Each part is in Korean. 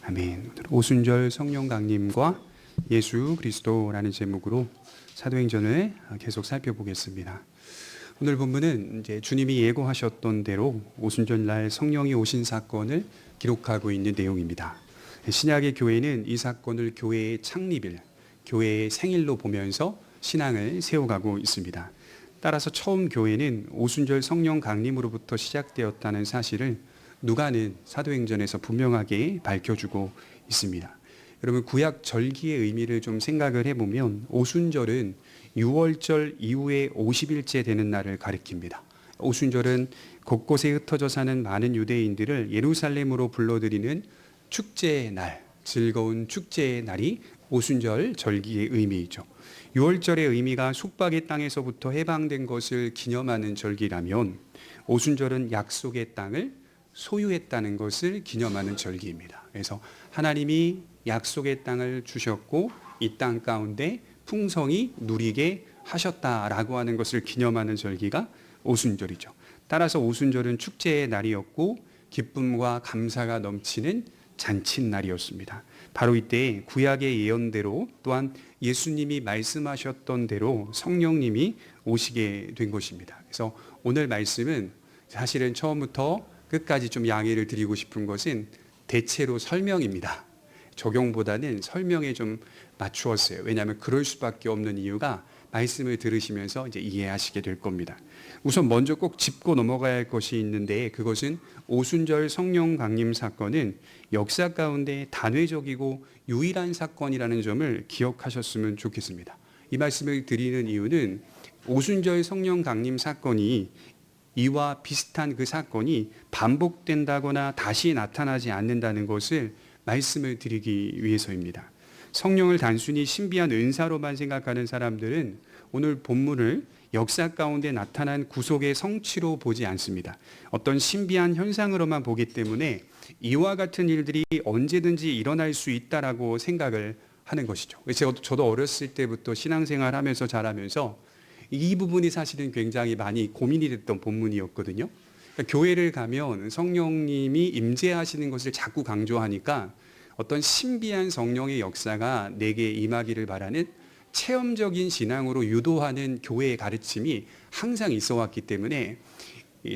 아멘. 오늘 오순절 성령 강림과 예수 그리스도라는 제목으로 사도행전을 계속 살펴보겠습니다. 오늘 본문은 이제 주님이 예고하셨던 대로 오순절 날 성령이 오신 사건을 기록하고 있는 내용입니다. 신약의 교회는 이 사건을 교회의 창립일, 교회의 생일로 보면서 신앙을 세워가고 있습니다. 따라서 처음 교회는 오순절 성령 강림으로부터 시작되었다는 사실을 누가는 사도행전에서 분명하게 밝혀주고 있습니다. 여러분, 구약 절기의 의미를 좀 생각을 해보면 오순절은 6월절 이후에 50일째 되는 날을 가리킵니다. 오순절은 곳곳에 흩어져 사는 많은 유대인들을 예루살렘으로 불러들이는 축제의 날, 즐거운 축제의 날이 오순절 절기의 의미이죠. 6월절의 의미가 속박의 땅에서부터 해방된 것을 기념하는 절기라면 오순절은 약속의 땅을 소유했다는 것을 기념하는 절기입니다. 그래서 하나님이 약속의 땅을 주셨고 이 땅 가운데 풍성히 누리게 하셨다라고 하는 것을 기념하는 절기가 오순절이죠. 따라서 오순절은 축제의 날이었고 기쁨과 감사가 넘치는 잔칫날이었습니다. 바로 이때 구약의 예언대로 또한 예수님이 말씀하셨던 대로 성령님이 오시게 된 것입니다. 그래서 오늘 말씀은 사실은 처음부터 끝까지 좀 양해를 드리고 싶은 것은 대체로 설명입니다. 적용보다는 설명에 좀 맞추었어요. 왜냐하면 그럴 수밖에 없는 이유가 말씀을 들으시면서 이제 이해하시게 될 겁니다. 우선 먼저 꼭 짚고 넘어가야 할 것이 있는데 그것은 오순절 성령 강림 사건은 역사 가운데 단회적이고 유일한 사건이라는 점을 기억하셨으면 좋겠습니다. 이 말씀을 드리는 이유는 오순절 성령 강림 사건이 이와 비슷한 그 사건이 반복된다거나 다시 나타나지 않는다는 것을 말씀을 드리기 위해서입니다. 성령을 단순히 신비한 은사로만 생각하는 사람들은 오늘 본문을 역사 가운데 나타난 구속의 성취로 보지 않습니다. 어떤 신비한 현상으로만 보기 때문에 이와 같은 일들이 언제든지 일어날 수 있다라고 생각을 하는 것이죠. 저도 어렸을 때부터 신앙생활 하면서 자라면서 이 부분이 사실은 굉장히 많이 고민이 됐던 본문이었거든요. 그러니까 교회를 가면 성령님이 임재하시는 것을 자꾸 강조하니까 어떤 신비한 성령의 역사가 내게 임하기를 바라는 체험적인 신앙으로 유도하는 교회의 가르침이 항상 있어 왔기 때문에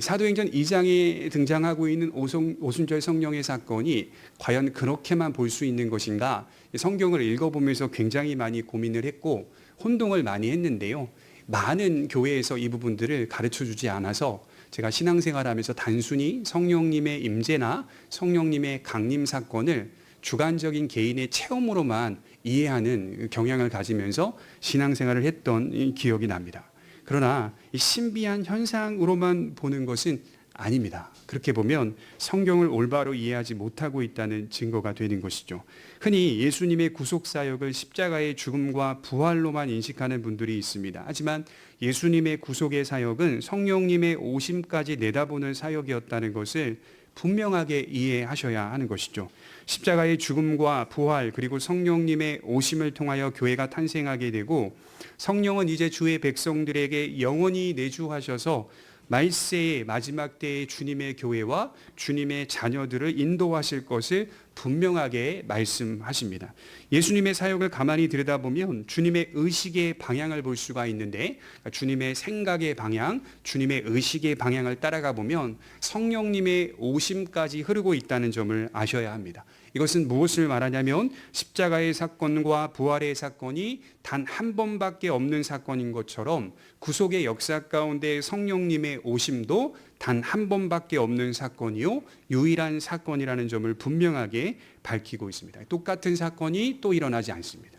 사도행전 2장에 등장하고 있는 오순절 성령의 사건이 과연 그렇게만 볼 수 있는 것인가? 성경을 읽어보면서 굉장히 많이 고민을 했고 혼동을 많이 했는데요. 많은 교회에서 이 부분들을 가르쳐주지 않아서 제가 신앙생활하면서 단순히 성령님의 임재나 성령님의 강림 사건을 주관적인 개인의 체험으로만 이해하는 경향을 가지면서 신앙생활을 했던 기억이 납니다. 그러나 이 신비한 현상으로만 보는 것은 아닙니다. 그렇게 보면 성경을 올바로 이해하지 못하고 있다는 증거가 되는 것이죠. 흔히 예수님의 구속사역을 십자가의 죽음과 부활로만 인식하는 분들이 있습니다. 하지만 예수님의 구속의 사역은 성령님의 오심까지 내다보는 사역이었다는 것을 분명하게 이해하셔야 하는 것이죠. 십자가의 죽음과 부활 그리고 성령님의 오심을 통하여 교회가 탄생하게 되고 성령은 이제 주의 백성들에게 영원히 내주하셔서 말세의 마지막 때의 주님의 교회와 주님의 자녀들을 인도하실 것을 분명하게 말씀하십니다. 예수님의 사역을 가만히 들여다보면 주님의 의식의 방향을 볼 수가 있는데 주님의 생각의 방향, 주님의 의식의 방향을 따라가 보면 성령님의 오심까지 흐르고 있다는 점을 아셔야 합니다. 이것은 무엇을 말하냐면 십자가의 사건과 부활의 사건이 단 한 번밖에 없는 사건인 것처럼 구속의 역사 가운데 성령님의 오심도 단 한 번밖에 없는 사건이요 유일한 사건이라는 점을 분명하게 밝히고 있습니다. 똑같은 사건이 또 일어나지 않습니다.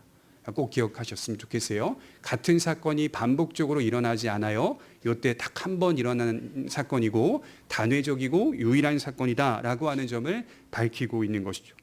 꼭 기억하셨으면 좋겠어요. 같은 사건이 반복적으로 일어나지 않아요. 이때 딱 한 번 일어나는 사건이고 단회적이고 유일한 사건이다라고 하는 점을 밝히고 있는 것이죠.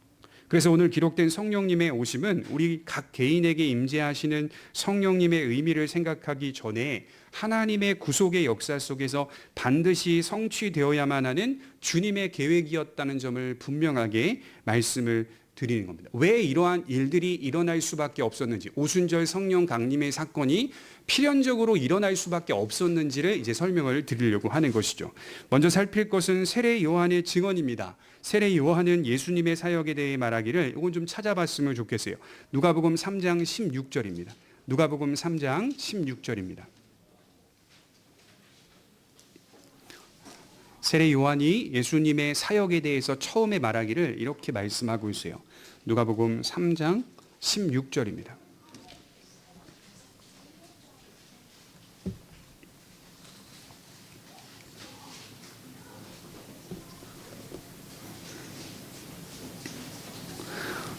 그래서 오늘 기록된 성령님의 오심은 우리 각 개인에게 임재하시는 성령님의 의미를 생각하기 전에 하나님의 구속의 역사 속에서 반드시 성취되어야만 하는 주님의 계획이었다는 점을 분명하게 말씀을 드리는 겁니다. 왜 이러한 일들이 일어날 수밖에 없었는지, 오순절 성령 강림의 사건이 필연적으로 일어날 수밖에 없었는지를 이제 설명을 드리려고 하는 것이죠. 먼저 살필 것은 세례 요한의 증언입니다. 세례 요한은 예수님의 사역에 대해 말하기를, 이건 좀 찾아봤으면 좋겠어요. 누가복음 3장 16절입니다. 누가복음 3장 16절입니다. 세례 요한이 예수님의 사역에 대해서 처음에 말하기를 이렇게 말씀하고 있어요. 누가복음 3장 16절입니다.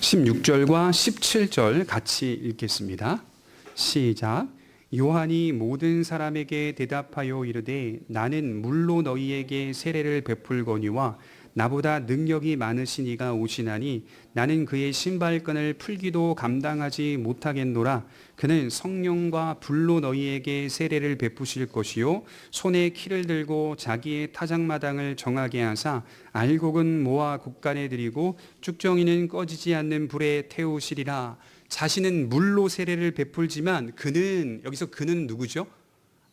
(16절과) (17절) 같이 읽겠습니다. 시작. 요한이 모든 사람에게 대답하여 이르되 나는 물로 너희에게 세례를 베풀거니와 나보다 능력이 많으신 이가 오시나니 나는 그의 신발끈을 풀기도 감당하지 못하겠노라. 그는 성령과 불로 너희에게 세례를 베푸실 것이요 손에 키를 들고 자기의 타작마당을 정하게 하사 알곡은 모아 곡간에 들이고 쭉정이는 꺼지지 않는 불에 태우시리라. 자신은 물로 세례를 베풀지만 그는, 여기서 그는 누구죠?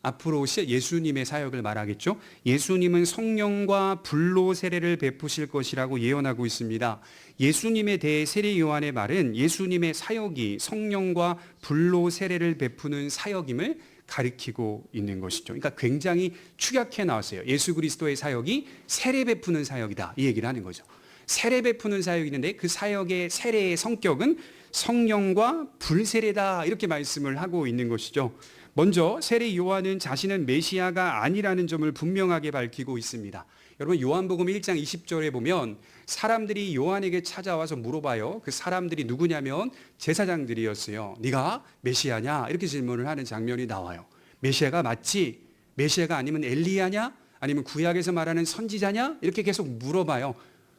앞으로 오실 예수님의 사역을 말하겠죠. 예수님은 성령과 불로 세례를 베푸실 것이라고 예언하고 있습니다. 예수님에 대해 세례 요한의 말은 예수님의 사역이 성령과 불로 세례를 베푸는 사역임을 가리키고 있는 것이죠. 그러니까 굉장히 축약해 나왔어요. 예수 그리스도의 사역이 세례 베푸는 사역이다, 이 얘기를 하는 거죠. 세례 베푸는 사역이 있는데 그 사역의 세례의 성격은 성령과 불세례다, 이렇게 말씀을 하고 있는 것이죠. 먼저 세례 요한은 자신은 메시아가 아니라는 점을 분명하게 밝히고 있습니다. 여러분, 요한복음 1장 20절에 보면 사람들이 요한에게 찾아와서 물어봐요. 그 사람들이 누구냐면 제사장들이었어요. 네가 메시아냐? 이렇게 질문을 하는 장면이 나와요. 메시아가 맞지? 메시아가 아니면 엘리야냐? 아니면 구약에서 말하는 선지자냐? 이렇게 계속 물어봐요.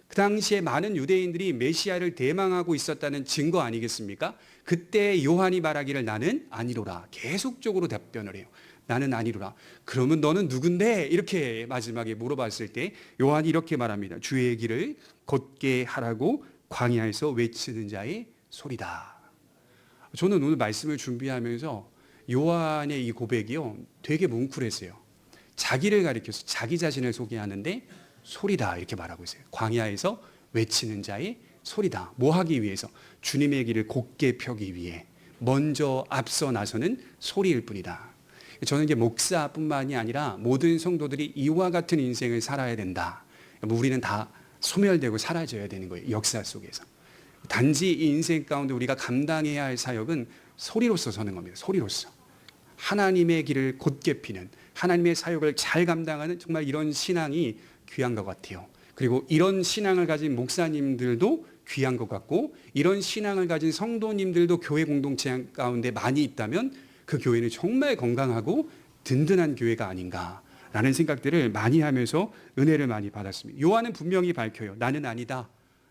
그 당시에 많은 유대인들이 메시아를 대망하고 있었다는 증거 아니겠습니까? 그때 요한이 말하기를 나는 아니로라, 계속적으로 답변을 해요. 나는 아니로라. 그러면 너는 누군데? 이렇게 마지막에 물어봤을 때 요한이 이렇게 말합니다. 주의 길을 걷게 하라고 광야에서 외치는 자의 소리다. 저는 오늘 말씀을 준비하면서 요한의 이 고백이요, 되게 뭉클했어요. 자기를 가리켜서 자기 자신을 소개하는데 소리다, 이렇게 말하고 있어요. 광야에서 외치는 자의 소리다. 뭐 하기 위해서? 주님의 길을 곧게 펴기 위해 먼저 앞서 나서는 소리일 뿐이다. 저는 이제 목사뿐만이 아니라 모든 성도들이 이와 같은 인생을 살아야 된다. 우리는 다 소멸되고 사라져야 되는 거예요, 역사 속에서. 단지 이 인생 가운데 우리가 감당해야 할 사역은 소리로서 서는 겁니다. 소리로서 하나님의 길을 곧게 피는, 하나님의 사역을 잘 감당하는, 정말 이런 신앙이 귀한 것 같아요. 그리고 이런 신앙을 가진 목사님들도 귀한 것 같고, 이런 신앙을 가진 성도님들도 교회 공동체 가운데 많이 있다면 그 교회는 정말 건강하고 든든한 교회가 아닌가라는 생각들을 많이 하면서 은혜를 많이 받았습니다. 요한은 분명히 밝혀요. 나는 아니다.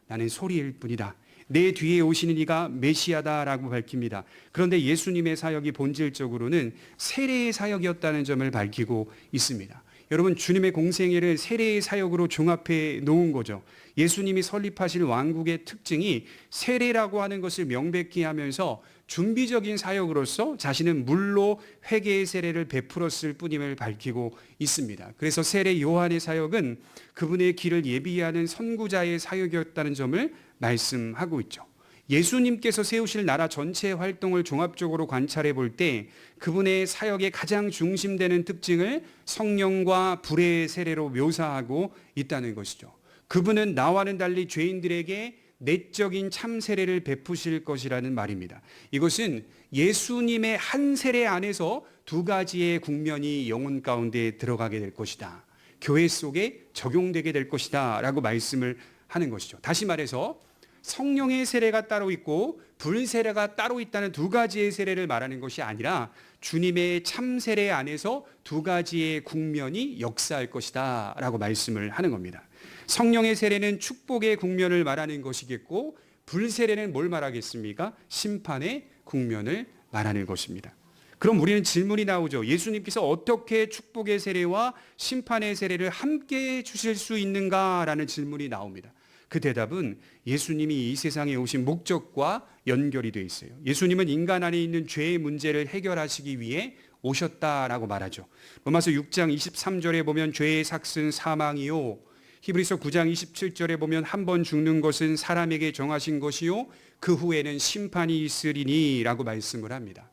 나는 소리일 뿐이다. 내 뒤에 오시는 이가 메시아다라고 밝힙니다. 그런데 예수님의 사역이 본질적으로는 세례의 사역이었다는 점을 밝히고 있습니다. 여러분, 주님의 공생애를 세례의 사역으로 종합해 놓은 거죠. 예수님이 설립하실 왕국의 특징이 세례라고 하는 것을 명백히 하면서 준비적인 사역으로서 자신은 물로 회개의 세례를 베풀었을 뿐임을 밝히고 있습니다. 그래서 세례 요한의 사역은 그분의 길을 예비하는 선구자의 사역이었다는 점을 말씀하고 있죠. 예수님께서 세우실 나라 전체의 활동을 종합적으로 관찰해 볼 때 그분의 사역의 가장 중심되는 특징을 성령과 불의 세례로 묘사하고 있다는 것이죠. 그분은 나와는 달리 죄인들에게 내적인 참 세례를 베푸실 것이라는 말입니다. 이것은 예수님의 한 세례 안에서 두 가지의 국면이 영혼 가운데 들어가게 될 것이다. 교회 속에 적용되게 될 것이다 라고 말씀을 하는 것이죠. 다시 말해서 성령의 세례가 따로 있고 불세례가 따로 있다는 두 가지의 세례를 말하는 것이 아니라 주님의 참 세례 안에서 두 가지의 국면이 역사할 것이다 라고 말씀을 하는 겁니다. 성령의 세례는 축복의 국면을 말하는 것이겠고, 불세례는 뭘 말하겠습니까? 심판의 국면을 말하는 것입니다. 그럼 우리는 질문이 나오죠. 예수님께서 어떻게 축복의 세례와 심판의 세례를 함께 주실 수 있는가라는 질문이 나옵니다. 그 대답은 예수님이 이 세상에 오신 목적과 연결이 되어 있어요. 예수님은 인간 안에 있는 죄의 문제를 해결하시기 위해 오셨다라고 말하죠. 로마서 6장 23절에 보면 죄의 삭은 사망이요, 히브리서 9장 27절에 보면 한 번 죽는 것은 사람에게 정하신 것이요 그 후에는 심판이 있으리니 라고 말씀을 합니다.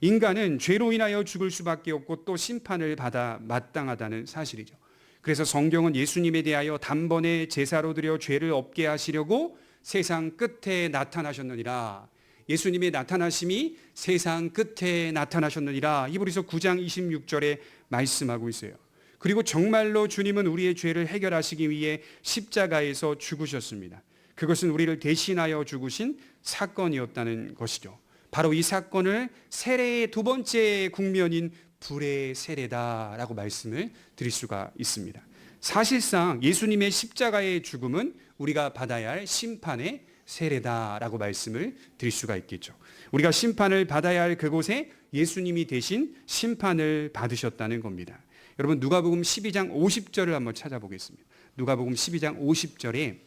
인간은 죄로 인하여 죽을 수밖에 없고 또 심판을 받아 마땅하다는 사실이죠. 그래서 성경은 예수님에 대하여 단번에 제사로 드려 죄를 없게 하시려고 세상 끝에 나타나셨느니라. 예수님의 나타나심이 세상 끝에 나타나셨느니라. 히브리서 9장 26절에 말씀하고 있어요. 그리고 정말로 주님은 우리의 죄를 해결하시기 위해 십자가에서 죽으셨습니다. 그것은 우리를 대신하여 죽으신 사건이었다는 것이죠. 바로 이 사건을 세례의 두 번째 국면인 불의 세례다라고 말씀을 드릴 수가 있습니다. 사실상 예수님의 십자가의 죽음은 우리가 받아야 할 심판의 세례다라고 말씀을 드릴 수가 있겠죠. 우리가 심판을 받아야 할 그곳에 예수님이 대신 심판을 받으셨다는 겁니다. 여러분, 누가복음 12장 50절을 한번 찾아보겠습니다. 누가복음 12장 50절에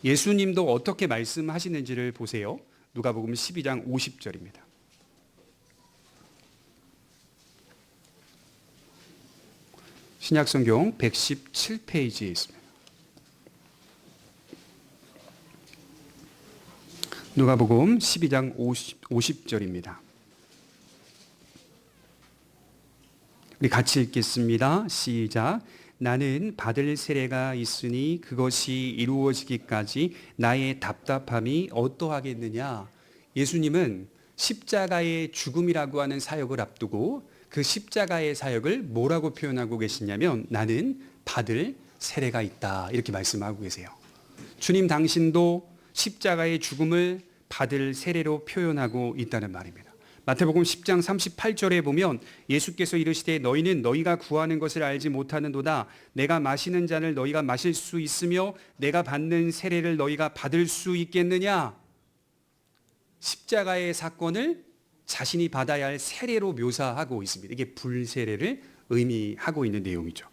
예수님도 어떻게 말씀하시는지를 보세요. 누가복음 12장 50절입니다. 신약성경 117페이지에 있습니다. 누가복음 12장 50절입니다. 우리 같이 읽겠습니다. 시작. 나는 받을 세례가 있으니 그것이 이루어지기까지 나의 답답함이 어떠하겠느냐. 예수님은 십자가의 죽음이라고 하는 사역을 앞두고 그 십자가의 사역을 뭐라고 표현하고 계시냐면 나는 받을 세례가 있다, 이렇게 말씀하고 계세요. 주님 당신도 십자가의 죽음을 받을 세례로 표현하고 있다는 말입니다. 마태복음 10장 38절에 보면 예수께서 이르시되 너희는 너희가 구하는 것을 알지 못하는도다. 내가 마시는 잔을 너희가 마실 수 있으며 내가 받는 세례를 너희가 받을 수 있겠느냐. 십자가의 사건을 자신이 받아야 할 세례로 묘사하고 있습니다. 이게 불세례를 의미하고 있는 내용이죠.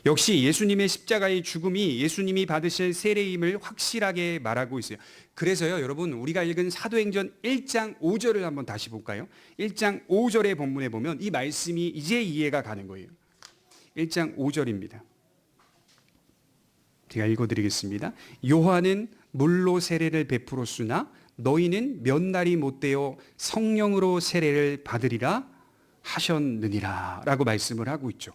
역시 예수님의 십자가의 죽음이 예수님이 받으실 세례임을 확실하게 말하고 있어요. 그래서요, 여러분, 우리가 읽은 사도행전 1장 5절을 한번 다시 볼까요? 1장 5절의 본문에 보면 이 말씀이 이제 이해가 가는 거예요. 1장 5절입니다. 제가 읽어드리겠습니다. 요한은 물로 세례를 베풀었으나 너희는 몇 날이 못되어 성령으로 세례를 받으리라 하셨느니라 라고 말씀을 하고 있죠.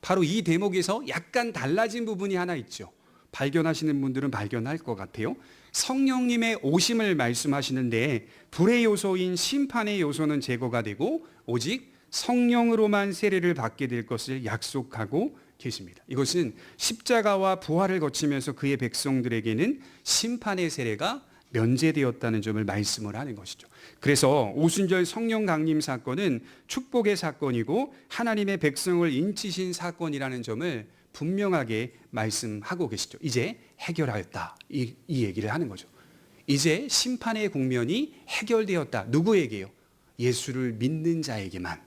바로 이 대목에서 약간 달라진 부분이 하나 있죠. 발견하시는 분들은 발견할 것 같아요. 성령님의 오심을 말씀하시는데 불의 요소인 심판의 요소는 제거가 되고 오직 성령으로만 세례를 받게 될 것을 약속하고 계십니다. 이것은 십자가와 부활을 거치면서 그의 백성들에게는 심판의 세례가 면제되었다는 점을 말씀을 하는 것이죠. 그래서 오순절 성령 강림 사건은 축복의 사건이고 하나님의 백성을 인치신 사건이라는 점을 분명하게 말씀하고 계시죠. 이제 해결하였다, 이 얘기를 하는 거죠. 이제 심판의 국면이 해결되었다. 누구에게요? 예수를 믿는 자에게만,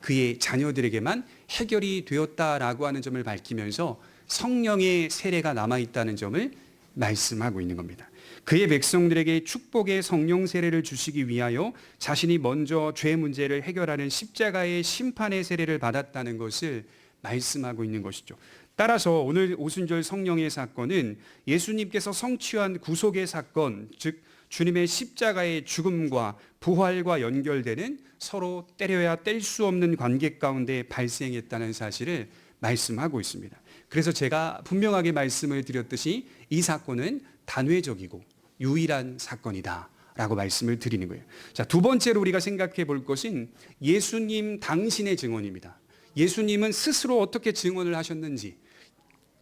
그의 자녀들에게만 해결이 되었다라고 하는 점을 밝히면서 성령의 세례가 남아있다는 점을 말씀하고 있는 겁니다. 그의 백성들에게 축복의 성령 세례를 주시기 위하여 자신이 먼저 죄 문제를 해결하는 십자가의 심판의 세례를 받았다는 것을 말씀하고 있는 것이죠. 따라서 오늘 오순절 성령의 사건은 예수님께서 성취한 구속의 사건, 즉 주님의 십자가의 죽음과 부활과 연결되는 서로 때려야 뗄 수 없는 관계 가운데 발생했다는 사실을 말씀하고 있습니다. 그래서 제가 분명하게 말씀을 드렸듯이 이 사건은 단회적이고 유일한 사건이다 라고 말씀을 드리는 거예요. 자, 두 번째로 우리가 생각해 볼 것은 예수님 당신의 증언입니다. 예수님은 스스로 어떻게 증언을 하셨는지.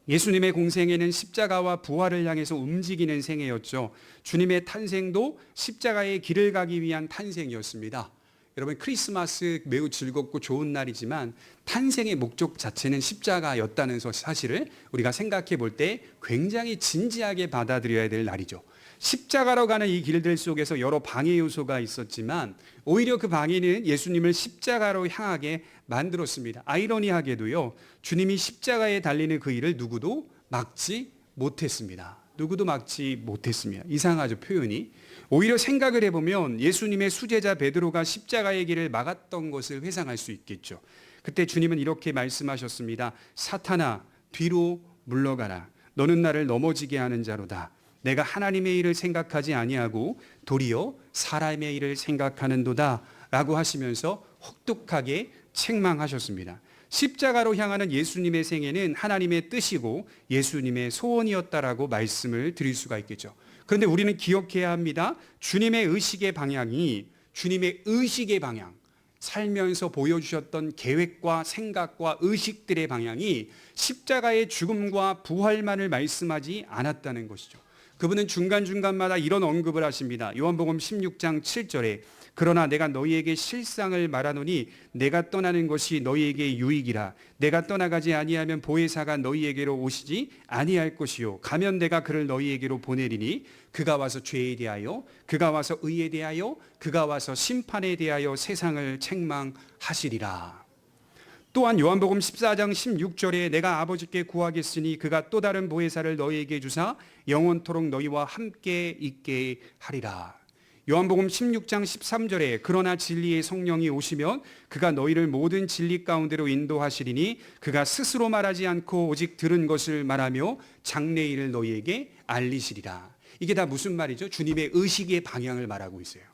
예수님의 공생애는 십자가와 부활을 향해서 움직이는 생애였죠. 주님의 탄생도 십자가의 길을 가기 위한 탄생이었습니다. 여러분, 크리스마스 매우 즐겁고 좋은 날이지만 탄생의 목적 자체는 십자가였다는 사실을 우리가 생각해 볼 때 굉장히 진지하게 받아들여야 될 날이죠. 십자가로 가는 이 길들 속에서 여러 방해 요소가 있었지만 오히려 그 방해는 예수님을 십자가로 향하게 만들었습니다. 아이러니하게도요, 주님이 십자가에 달리는 그 일을 누구도 막지 못했습니다. 누구도 막지 못했습니다. 이상하죠, 표현이. 오히려 생각을 해보면 예수님의 수제자 베드로가 십자가의 길을 막았던 것을 회상할 수 있겠죠. 그때 주님은 이렇게 말씀하셨습니다. 사탄아, 뒤로 물러가라. 너는 나를 넘어지게 하는 자로다. 내가 하나님의 일을 생각하지 아니하고 도리어 사람의 일을 생각하는도다 라고 하시면서 혹독하게 책망하셨습니다. 십자가로 향하는 예수님의 생애는 하나님의 뜻이고 예수님의 소원이었다라고 말씀을 드릴 수가 있겠죠. 그런데 우리는 기억해야 합니다. 주님의 의식의 방향이 주님의 의식의 방향, 살면서 보여주셨던 계획과 생각과 의식들의 방향이 십자가의 죽음과 부활만을 말씀하지 않았다는 것이죠. 그분은 중간중간마다 이런 언급을 하십니다. 요한복음 16장 7절에 그러나 내가 너희에게 실상을 말하노니 내가 떠나는 것이 너희에게 유익이라. 내가 떠나가지 아니하면 보혜사가 너희에게로 오시지 아니할 것이요 가면 내가 그를 너희에게로 보내리니 그가 와서 죄에 대하여 그가 와서 의에 대하여 그가 와서 심판에 대하여 세상을 책망하시리라. 또한 요한복음 14장 16절에 내가 아버지께 구하겠으니 그가 또 다른 보혜사를 너희에게 주사 영원토록 너희와 함께 있게 하리라. 요한복음 16장 13절에 그러나 진리의 성령이 오시면 그가 너희를 모든 진리 가운데로 인도하시리니 그가 스스로 말하지 않고 오직 들은 것을 말하며 장래일을 너희에게 알리시리라. 이게 다 무슨 말이죠? 주님의 의식의 방향을 말하고 있어요.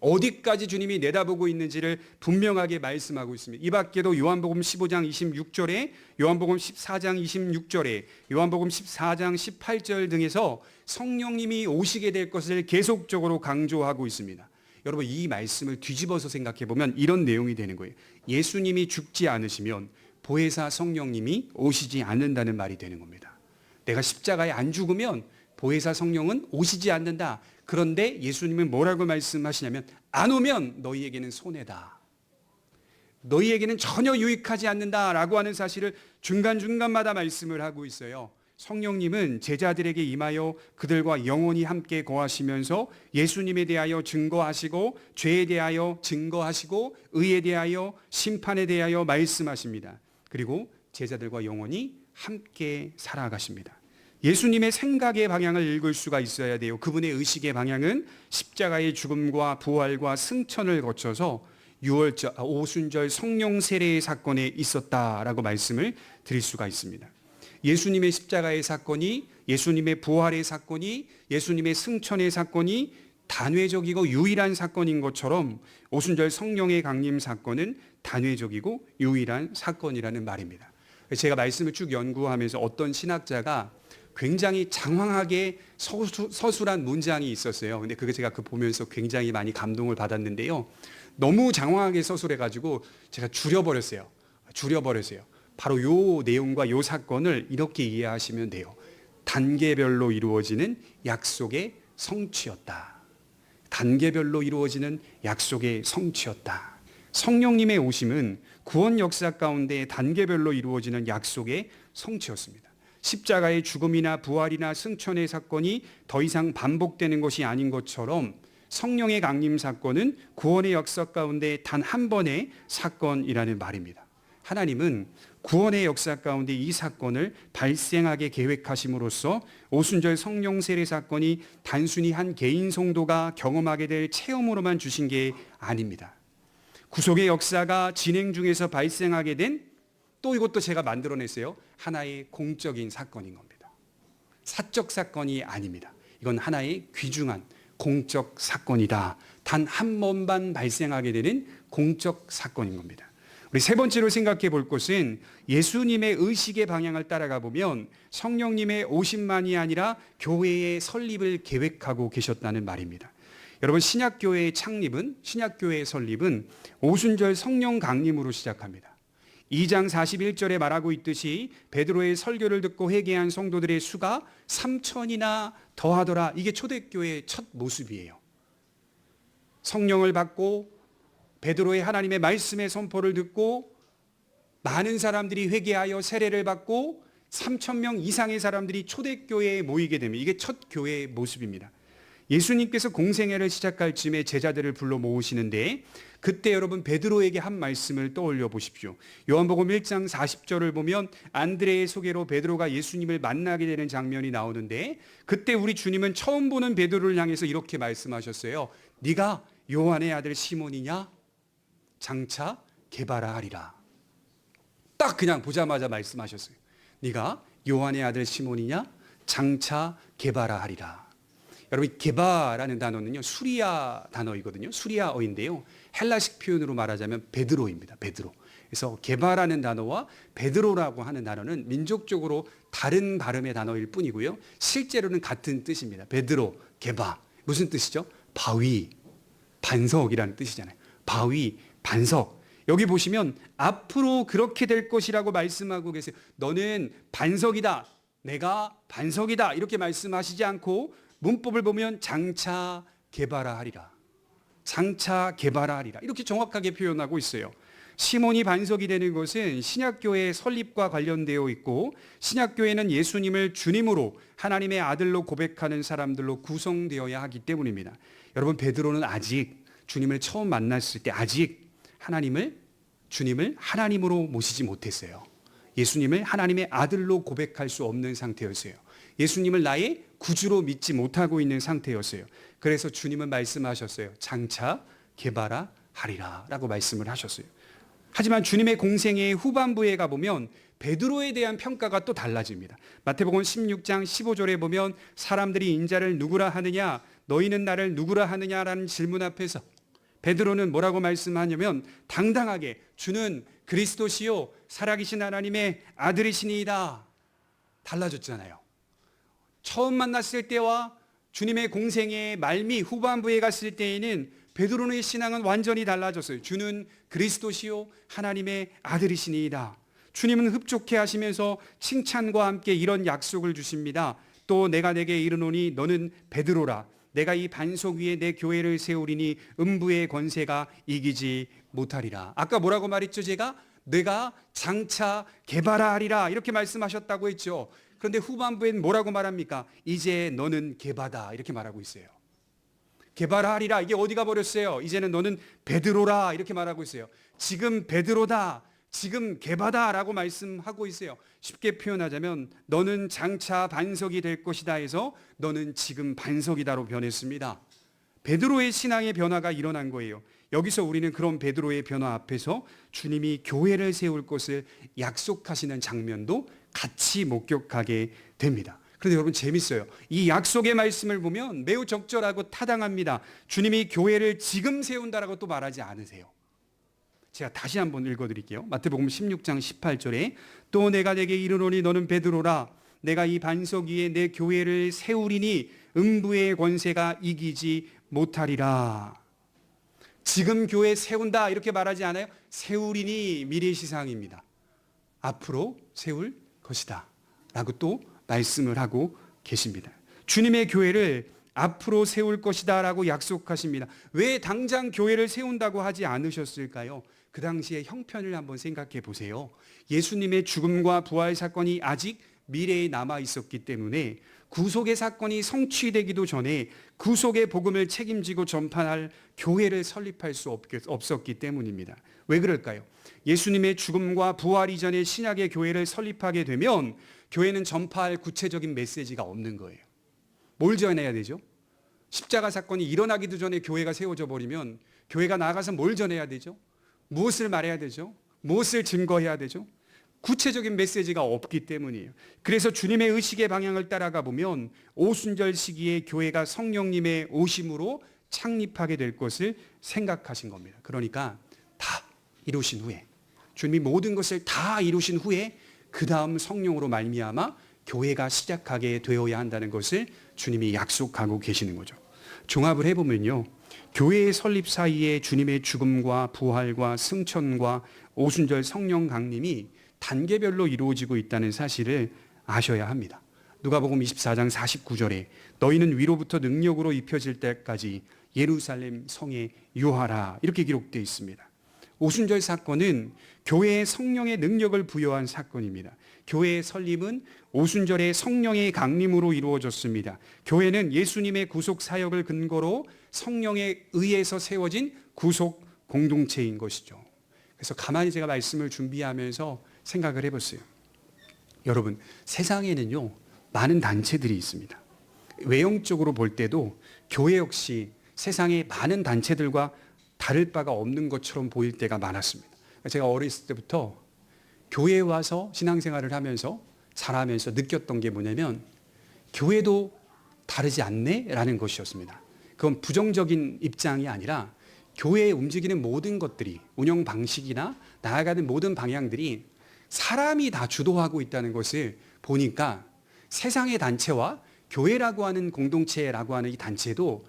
어디까지 주님이 내다보고 있는지를 분명하게 말씀하고 있습니다. 이 밖에도 요한복음 15장 26절에 요한복음 14장 26절에 요한복음 14장 18절 등에서 성령님이 오시게 될 것을 계속적으로 강조하고 있습니다. 여러분 이 말씀을 뒤집어서 생각해 보면 이런 내용이 되는 거예요. 예수님이 죽지 않으시면 보혜사 성령님이 오시지 않는다는 말이 되는 겁니다. 내가 십자가에 안 죽으면 보혜사 성령은 오시지 않는다. 그런데 예수님은 뭐라고 말씀하시냐면 안 오면 너희에게는 손해다. 너희에게는 전혀 유익하지 않는다라고 하는 사실을 중간중간마다 말씀을 하고 있어요. 성령님은 제자들에게 임하여 그들과 영원히 함께 거하시면서 예수님에 대하여 증거하시고 죄에 대하여 증거하시고 의에 대하여 심판에 대하여 말씀하십니다. 그리고 제자들과 영원히 함께 살아가십니다. 예수님의 생각의 방향을 읽을 수가 있어야 돼요. 그분의 의식의 방향은 십자가의 죽음과 부활과 승천을 거쳐서 오순절 성령 세례의 사건에 있었다라고 말씀을 드릴 수가 있습니다. 예수님의 십자가의 사건이, 예수님의 부활의 사건이, 예수님의 승천의 사건이 단회적이고 유일한 사건인 것처럼 오순절 성령의 강림 사건은 단회적이고 유일한 사건이라는 말입니다. 제가 말씀을 쭉 연구하면서 어떤 신학자가 굉장히 장황하게 서술한 문장이 있었어요. 근데 그게 제가 보면서 굉장히 많이 감동을 받았는데요. 너무 장황하게 서술해가지고 제가 줄여버렸어요. 바로 요 내용과 요 사건을 이렇게 이해하시면 돼요. 단계별로 이루어지는 약속의 성취였다. 단계별로 이루어지는 약속의 성취였다. 성령님의 오심은 구원 역사 가운데 단계별로 이루어지는 약속의 성취였습니다. 십자가의 죽음이나 부활이나 승천의 사건이 더 이상 반복되는 것이 아닌 것처럼 성령의 강림 사건은 구원의 역사 가운데 단 한 번의 사건이라는 말입니다. 하나님은 구원의 역사 가운데 이 사건을 발생하게 계획하심으로써 오순절 성령 세례 사건이 단순히 한 개인 성도가 경험하게 될 체험으로만 주신 게 아닙니다. 구속의 역사가 진행 중에서 발생하게 된 또 이것도 제가 만들어냈어요. 하나의 공적인 사건인 겁니다. 사적 사건이 아닙니다. 이건 하나의 귀중한 공적 사건이다. 단 한 번만 발생하게 되는 공적 사건인 겁니다. 우리 세 번째로 생각해 볼 것은 예수님의 의식의 방향을 따라가 보면 성령님의 오심만이 아니라 교회의 설립을 계획하고 계셨다는 말입니다. 여러분 신약교회의 설립은 오순절 성령 강림으로 시작합니다. 2장 41절에 말하고 있듯이 베드로의 설교를 듣고 회개한 성도들의 수가 3,000이나 더하더라. 이게 초대교회의 첫 모습이에요. 성령을 받고 베드로의 하나님의 말씀의 선포를 듣고 많은 사람들이 회개하여 세례를 받고 3,000명 이상의 사람들이 초대교회에 모이게 되면 이게 첫 교회의 모습입니다. 예수님께서 공생애를 시작할 즈음에 제자들을 불러 모으시는데 그때 여러분 베드로에게 한 말씀을 떠올려 보십시오. 요한복음 1장 40절을 보면 안드레의 소개로 베드로가 예수님을 만나게 되는 장면이 나오는데 그때 우리 주님은 처음 보는 베드로를 향해서 이렇게 말씀하셨어요. 네가 요한의 아들 시몬이냐? 장차 게바라 하리라. 딱 그냥 보자마자 말씀하셨어요. 네가 요한의 아들 시몬이냐? 장차 게바라 하리라. 여러분 게바라는 단어는요 수리아 단어이거든요. 수리아어인데요. 헬라식 표현으로 말하자면 베드로입니다. 베드로. 그래서 게바라는 단어와 베드로라고 하는 단어는 민족적으로 다른 발음의 단어일 뿐이고요. 실제로는 같은 뜻입니다. 베드로, 게바. 무슨 뜻이죠? 바위, 반석이라는 뜻이잖아요. 바위, 반석. 여기 보시면 앞으로 그렇게 될 것이라고 말씀하고 계세요. 너는 반석이다. 내가 반석이다. 이렇게 말씀하시지 않고 문법을 보면 장차 게바라 하리라. 장차 게바라 하리라. 이렇게 정확하게 표현하고 있어요. 시몬이 반석이 되는 것은 신약교회의 설립과 관련되어 있고 신약교회는 예수님을 주님으로 하나님의 아들로 고백하는 사람들로 구성되어야 하기 때문입니다. 여러분 베드로는 아직 주님을 처음 만났을 때 아직 주님을 하나님으로 모시지 못했어요. 예수님을 하나님의 아들로 고백할 수 없는 상태였어요. 예수님을 나의 구주로 믿지 못하고 있는 상태였어요. 그래서 주님은 말씀하셨어요. 장차 게바라 하리라 라고 말씀을 하셨어요. 하지만 주님의 공생의 후반부에 가보면 베드로에 대한 평가가 또 달라집니다. 마태복음 16장 15절에 보면 사람들이 인자를 누구라 하느냐 너희는 나를 누구라 하느냐라는 질문 앞에서 베드로는 뭐라고 말씀하냐면 당당하게 주는 그리스도시요 살아계신 하나님의 아들이시니이다. 달라졌잖아요. 처음 만났을 때와 주님의 공생의 말미 후반부에 갔을 때에는 베드로의 신앙은 완전히 달라졌어요. 주는 그리스도시요 하나님의 아들이시니이다. 주님은 흡족해 하시면서 칭찬과 함께 이런 약속을 주십니다. 또 내가 내게 이르노니 너는 베드로라. 내가 이 반석 위에 내 교회를 세우리니 음부의 권세가 이기지 못하리라. 아까 뭐라고 말했죠? 내가 장차 게바라 하리라 이렇게 말씀하셨다고 했죠. 그런데 후반부엔 뭐라고 말합니까? 이제 너는 게바다 이렇게 말하고 있어요. 게바라 하리라 이게 어디가 버렸어요? 이제는 너는 베드로라 이렇게 말하고 있어요. 지금 베드로다. 지금 게바다라고 말씀하고 있어요. 쉽게 표현하자면 너는 장차 반석이 될 것이다 해서 너는 지금 반석이다로 변했습니다. 베드로의 신앙의 변화가 일어난 거예요. 여기서 우리는 그런 베드로의 변화 앞에서 주님이 교회를 세울 것을 약속하시는 장면도 같이 목격하게 됩니다. 그런데 여러분 재밌어요. 이 약속의 말씀을 보면 매우 적절하고 타당합니다. 주님이 교회를 지금 세운다라고 또 말하지 않으세요. 제가 다시 한번 읽어드릴게요. 마태복음 16장 18절에 또 내가 내게 이르노니 너는 베드로라. 내가 이 반석 위에 내 교회를 세우리니 음부의 권세가 이기지 못하리라. 지금 교회 세운다 이렇게 말하지 않아요. 세우리니 미래시상입니다. 앞으로 세울 것이다 라고 또 말씀을 하고 계십니다. 주님의 교회를 앞으로 세울 것이다 라고 약속하십니다. 왜 당장 교회를 세운다고 하지 않으셨을까요? 그 당시의 형편을 한번 생각해 보세요. 예수님의 죽음과 부활 사건이 아직 미래에 남아 있었기 때문에 구속의 사건이 성취되기도 전에 구속의 복음을 책임지고 전파할 교회를 설립할 수 없었기 때문입니다. 왜 그럴까요? 예수님의 죽음과 부활 이전에 신약의 교회를 설립하게 되면 교회는 전파할 구체적인 메시지가 없는 거예요. 뭘 전해야 되죠? 십자가 사건이 일어나기도 전에 교회가 세워져 버리면 교회가 나가서 뭘 전해야 되죠? 무엇을 말해야 되죠? 무엇을 증거해야 되죠? 구체적인 메시지가 없기 때문이에요. 그래서 주님의 의식의 방향을 따라가 보면 오순절 시기에 교회가 성령님의 오심으로 창립하게 될 것을 생각하신 겁니다. 그러니까 다 이루신 후에 주님이 모든 것을 다 이루신 후에 그 다음 성령으로 말미암아 교회가 시작하게 되어야 한다는 것을 주님이 약속하고 계시는 거죠. 종합을 해보면요. 교회의 설립 사이에 주님의 죽음과 부활과 승천과 오순절 성령 강림이 단계별로 이루어지고 있다는 사실을 아셔야 합니다. 누가복음 24장 49절에 너희는 위로부터 능력으로 입혀질 때까지 예루살렘 성에 유하라 이렇게 기록되어 있습니다. 오순절 사건은 교회의 성령의 능력을 부여한 사건입니다. 교회의 설립은 오순절의 성령의 강림으로 이루어졌습니다. 교회는 예수님의 구속 사역을 근거로 성령에 의해서 세워진 구속 공동체인 것이죠. 그래서 가만히 제가 말씀을 준비하면서 생각을 해봤어요. 여러분, 세상에는요, 많은 단체들이 있습니다. 외형적으로 볼 때도 교회 역시 세상의 많은 단체들과 다를 바가 없는 것처럼 보일 때가 많았습니다. 제가 어렸을 때부터 교회에 와서 신앙생활을 하면서 살아가면서 느꼈던 게 뭐냐면 교회도 다르지 않네? 라는 것이었습니다. 그건 부정적인 입장이 아니라 교회에 움직이는 모든 것들이, 운영 방식이나 나아가는 모든 방향들이 사람이 다 주도하고 있다는 것을 보니까 세상의 단체와 교회라고 하는 공동체라고 하는 이 단체도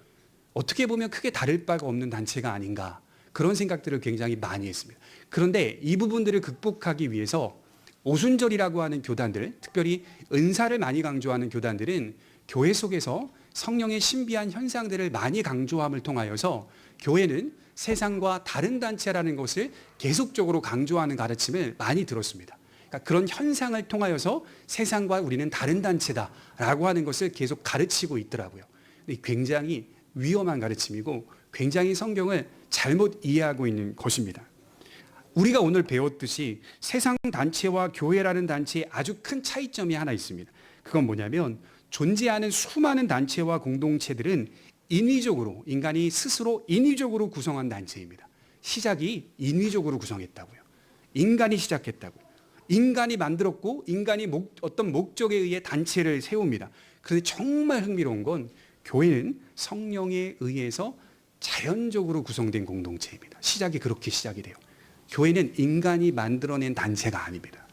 어떻게 보면 크게 다를 바가 없는 단체가 아닌가, 그런 생각들을 굉장히 많이 했습니다. 그런데 이 부분들을 극복하기 위해서 오순절이라고 하는 교단들, 특별히 은사를 많이 강조하는 교단들은 교회 속에서 성령의 신비한 현상들을 많이 강조함을 통하여서 교회는 세상과 다른 단체라는 것을 계속적으로 강조하는 가르침을 많이 들었습니다. 그러니까 그런 현상을 통하여서 세상과 우리는 다른 단체다라고 하는 것을 계속 가르치고 있더라고요. 굉장히 위험한 가르침이고 굉장히 성경을 잘못 이해하고 있는 것입니다. 우리가 오늘 배웠듯이 세상 단체와 교회라는 단체에 아주 큰 차이점이 하나 있습니다. 그건 뭐냐면 존재하는 수많은 단체와 공동체들은 인위적으로, 인간이 스스로 인위적으로 구성한 단체입니다. 시작이 인위적으로 구성했다고요. 인간이 시작했다고요. 인간이 만들었고 인간이 어떤 목적에 의해 단체를 세웁니다. 그런데 정말 흥미로운 건 교회는 성령에 의해서 자연적으로 구성된 공동체입니다. 시작이 그렇게 시작이 돼요. 교회는 인간이 만들어낸 단체가 아닙니다.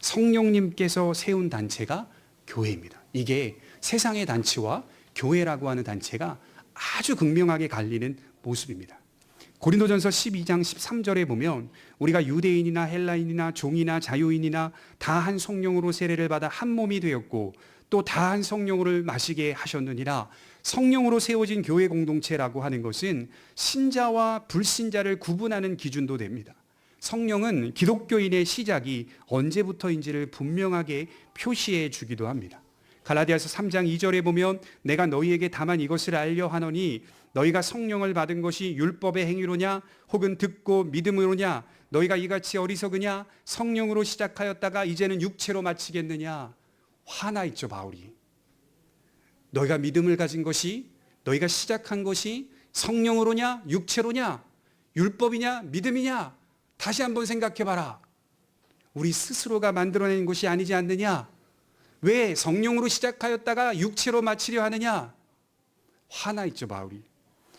성령님께서 세운 단체가 교회입니다. 이게 세상의 단체와 교회라고 하는 단체가 아주 극명하게 갈리는 모습입니다. 고린도전서 12장 13절에 보면 우리가 유대인이나 헬라인이나 종이나 자유인이나 다 한 성령으로 세례를 받아 한 몸이 되었고 또 다 한 성령을 마시게 하셨느니라. 성령으로 세워진 교회 공동체라고 하는 것은 신자와 불신자를 구분하는 기준도 됩니다. 성령은 기독교인의 시작이 언제부터인지를 분명하게 표시해 주기도 합니다. 갈라디아서 3장 2절에 보면 내가 너희에게 다만 이것을 알려 하노니 너희가 성령을 받은 것이 율법의 행위로냐 혹은 듣고 믿음으로냐 너희가 이같이 어리석으냐 성령으로 시작하였다가 이제는 육체로 마치겠느냐. 화나 있죠, 바울이. 너희가 믿음을 가진 것이, 너희가 시작한 것이 성령으로냐 육체로냐 율법이냐 믿음이냐 다시 한번 생각해 봐라. 우리 스스로가 만들어낸 것이 아니지 않느냐. 왜 성령으로 시작하였다가 육체로 마치려 하느냐. 화나 있죠, 바울이.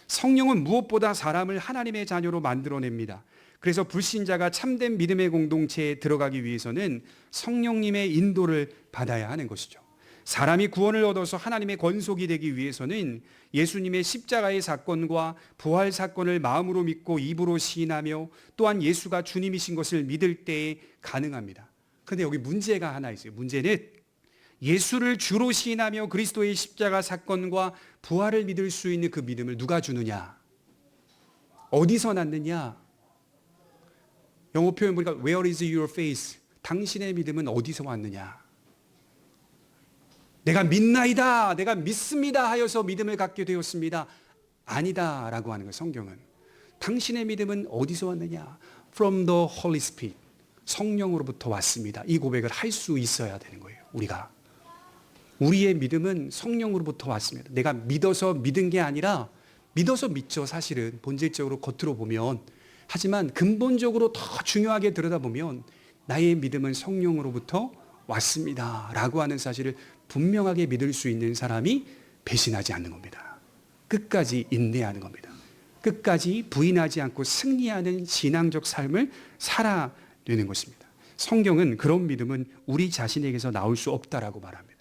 성령은 무엇보다 사람을 하나님의 자녀로 만들어냅니다. 그래서 불신자가 참된 믿음의 공동체에 들어가기 위해서는 성령님의 인도를 받아야 하는 것이죠. 사람이 구원을 얻어서 하나님의 권속이 되기 위해서는 예수님의 십자가의 사건과 부활 사건을 마음으로 믿고 입으로 시인하며 또한 예수가 주님이신 것을 믿을 때에 가능합니다. 그런데 여기 문제가 하나 있어요. 문제는 예수를 주로 시인하며 그리스도의 십자가 사건과 부활을 믿을 수 있는 그 믿음을 누가 주느냐? 어디서 낳느냐? 영어 표현 보니까 Where is your faith? 당신의 믿음은 어디서 왔느냐? 내가 믿나이다, 내가 믿습니다 하여서 믿음을 갖게 되었습니다. 아니다 라고 하는 거예요. 성경은. 당신의 믿음은 어디서 왔느냐? From the Holy Spirit. 성령으로부터 왔습니다. 이 고백을 할 수 있어야 되는 거예요. 우리의 믿음은 성령으로부터 왔습니다. 내가 믿어서 믿은 게 아니라 믿어서 믿죠. 사실은 본질적으로 겉으로 보면. 하지만 근본적으로 더 중요하게 들여다보면 나의 믿음은 성령으로부터 왔습니다 라고 하는 사실을 분명하게 믿을 수 있는 사람이 배신하지 않는 겁니다. 끝까지 인내하는 겁니다. 끝까지 부인하지 않고 승리하는 신앙적 삶을 살아내는 것입니다. 성경은 그런 믿음은 우리 자신에게서 나올 수 없다라고 말합니다.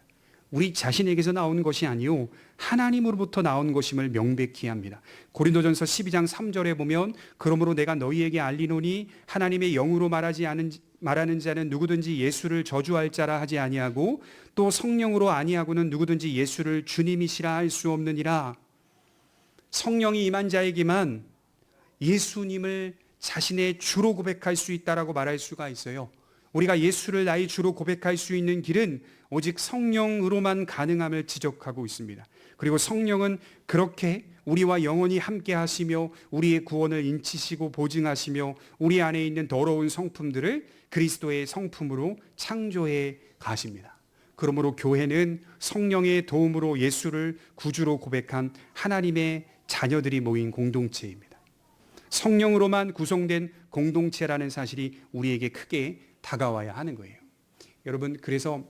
우리 자신에게서 나오는 것이 아니요 하나님으로부터 나온 것임을 명백히 합니다. 고린도전서 12장 3절에 보면 그러므로 내가 너희에게 알리노니 하나님의 영으로 말하는 자는 누구든지 예수를 저주할 자라 하지 아니하고 또 성령으로 아니하고는 누구든지 예수를 주님이시라 할 수 없느니라. 성령이 임한 자에게만 예수님을 자신의 주로 고백할 수 있다라고 말할 수가 있어요. 우리가 예수를 나의 주로 고백할 수 있는 길은 오직 성령으로만 가능함을 지적하고 있습니다. 그리고 성령은 그렇게 우리와 영원히 함께 하시며 우리의 구원을 인치시고 보증하시며 우리 안에 있는 더러운 성품들을 그리스도의 성품으로 창조해 가십니다. 그러므로 교회는 성령의 도움으로 예수를 구주로 고백한 하나님의 자녀들이 모인 공동체입니다. 성령으로만 구성된 공동체라는 사실이 우리에게 크게 다가와야 하는 거예요. 여러분, 그래서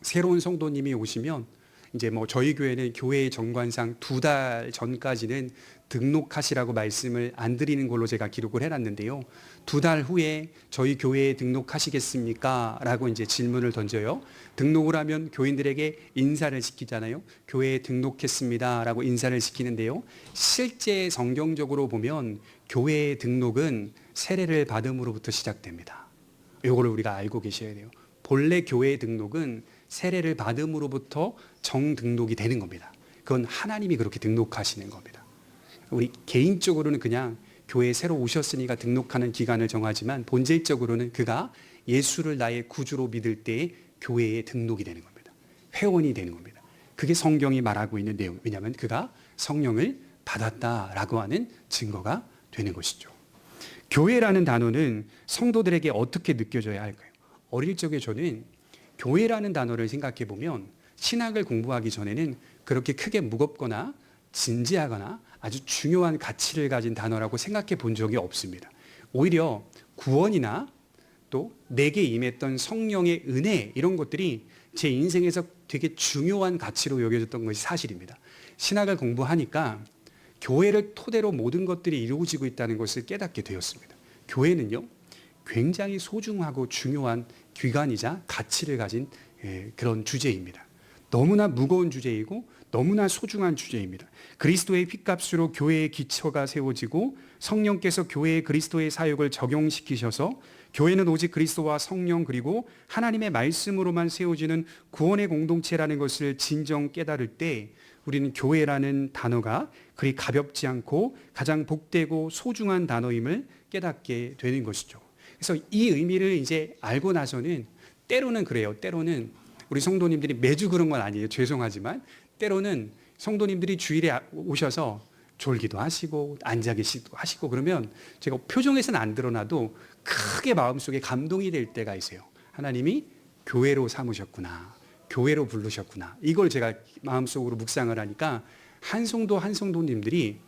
새로운 성도님이 오시면 이제 저희 교회는 교회의 정관상 2달 전까지는 등록하시라고 말씀을 안 드리는 걸로 제가 기록을 해놨는데요. 2달 후에 저희 교회에 등록하시겠습니까? 라고 이제 질문을 던져요. 등록을 하면 교인들에게 인사를 시키잖아요. 교회에 등록했습니다. 라고 인사를 시키는데요. 실제 성경적으로 보면 교회의 등록은 세례를 받음으로부터 시작됩니다. 이거를 우리가 알고 계셔야 돼요. 본래 교회의 등록은 세례를 받음으로부터 정등록이 되는 겁니다. 그건 하나님이 그렇게 등록하시는 겁니다. 우리 개인적으로는 그냥 교회에 새로 오셨으니까 등록하는 기간을 정하지만 본질적으로는 그가 예수를 나의 구주로 믿을 때에 교회에 등록이 되는 겁니다. 회원이 되는 겁니다. 그게 성경이 말하고 있는 내용. 왜냐하면 그가 성령을 받았다라고 하는 증거가 되는 것이죠. 교회라는 단어는 성도들에게 어떻게 느껴져야 할까요? 어릴 적에 저는 교회라는 단어를 생각해 보면 신학을 공부하기 전에는 그렇게 크게 무겁거나 진지하거나 아주 중요한 가치를 가진 단어라고 생각해 본 적이 없습니다. 오히려 구원이나 또 내게 임했던 성령의 은혜, 이런 것들이 제 인생에서 되게 중요한 가치로 여겨졌던 것이 사실입니다. 신학을 공부하니까 교회를 토대로 모든 것들이 이루어지고 있다는 것을 깨닫게 되었습니다. 교회는요, 굉장히 소중하고 중요한 기관이자 가치를 가진 그런 주제입니다. 너무나 무거운 주제이고 너무나 소중한 주제입니다. 그리스도의 핏값으로 교회의 기초가 세워지고 성령께서 교회에 그리스도의 사역을 적용시키셔서 교회는 오직 그리스도와 성령 그리고 하나님의 말씀으로만 세워지는 구원의 공동체라는 것을 진정 깨달을 때 우리는 교회라는 단어가 그리 가볍지 않고 가장 복되고 소중한 단어임을 깨닫게 되는 것이죠. 그래서 이 의미를 이제 알고 나서는 때로는 그래요. 때로는 우리 성도님들이 매주 그런 건 아니에요. 죄송하지만 때로는 성도님들이 주일에 오셔서 졸기도 하시고 앉아 계시기도 하시고 그러면 제가 표정에서는 안 드러나도 크게 마음속에 감동이 될 때가 있어요. 하나님이 교회로 삼으셨구나. 교회로 부르셨구나. 이걸 제가 마음속으로 묵상을 하니까 한 성도 한 성도님들이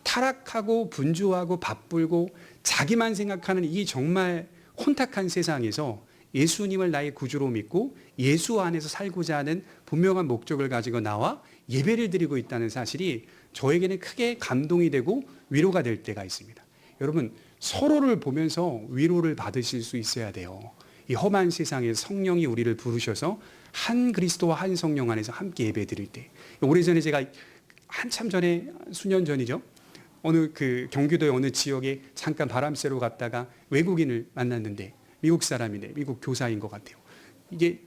타락하고 분주하고 바쁘고 자기만 생각하는 이 정말 혼탁한 세상에서 예수님을 나의 구주로 믿고 예수 안에서 살고자 하는 분명한 목적을 가지고 나와 예배를 드리고 있다는 사실이 저에게는 크게 감동이 되고 위로가 될 때가 있습니다. 여러분, 서로를 보면서 위로를 받으실 수 있어야 돼요. 이 험한 세상에 성령이 우리를 부르셔서 한 그리스도와 한 성령 안에서 함께 예배 드릴 때, 오래전에 제가 한참 전에 수년 전이죠. 어느 경기도의 어느 지역에 잠깐 바람 쐬러 갔다가 외국인을 만났는데 미국 사람이네, 미국 교사인 것 같아요. 이게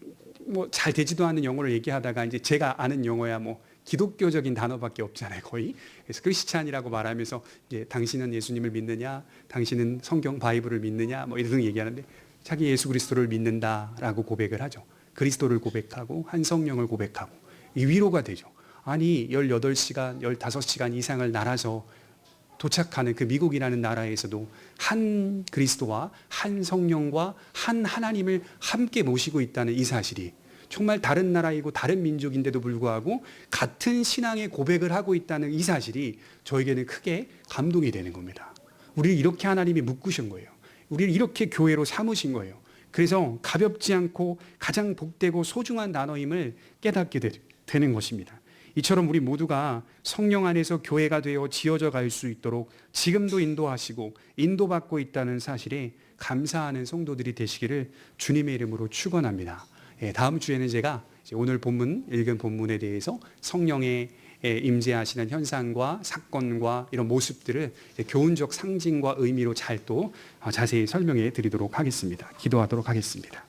잘 되지도 않는 영어를 얘기하다가 이제 제가 아는 영어야 기독교적인 단어밖에 없잖아요, 거의. 그래서 크리스찬이라고 말하면서 이제 당신은 예수님을 믿느냐, 당신은 성경 바이블을 믿느냐, 이런 얘기하는데 자기 예수 그리스도를 믿는다라고 고백을 하죠. 그리스도를 고백하고 한 성령을 고백하고 이 위로가 되죠. 아니 18시간, 15시간 이상을 날아서 도착하는 그 미국이라는 나라에서도 한 그리스도와 한 성령과 한 하나님을 함께 모시고 있다는 이 사실이 정말 다른 나라이고 다른 민족인데도 불구하고 같은 신앙의 고백을 하고 있다는 이 사실이 저에게는 크게 감동이 되는 겁니다. 우리를 이렇게 하나님이 묶으신 거예요. 우리를 이렇게 교회로 삼으신 거예요. 그래서 가볍지 않고 가장 복되고 소중한 단어임을 깨닫게 되는 것입니다. 이처럼 우리 모두가 성령 안에서 교회가 되어 지어져 갈 수 있도록 지금도 인도하시고 인도받고 있다는 사실에 감사하는 성도들이 되시기를 주님의 이름으로 축원합니다. 다음 주에는 제가 오늘 본문 읽은 본문에 대해서 성령의 임재하시는 현상과 사건과 이런 모습들을 교훈적 상징과 의미로 잘 또 자세히 설명해 드리도록 하겠습니다. 기도하도록 하겠습니다.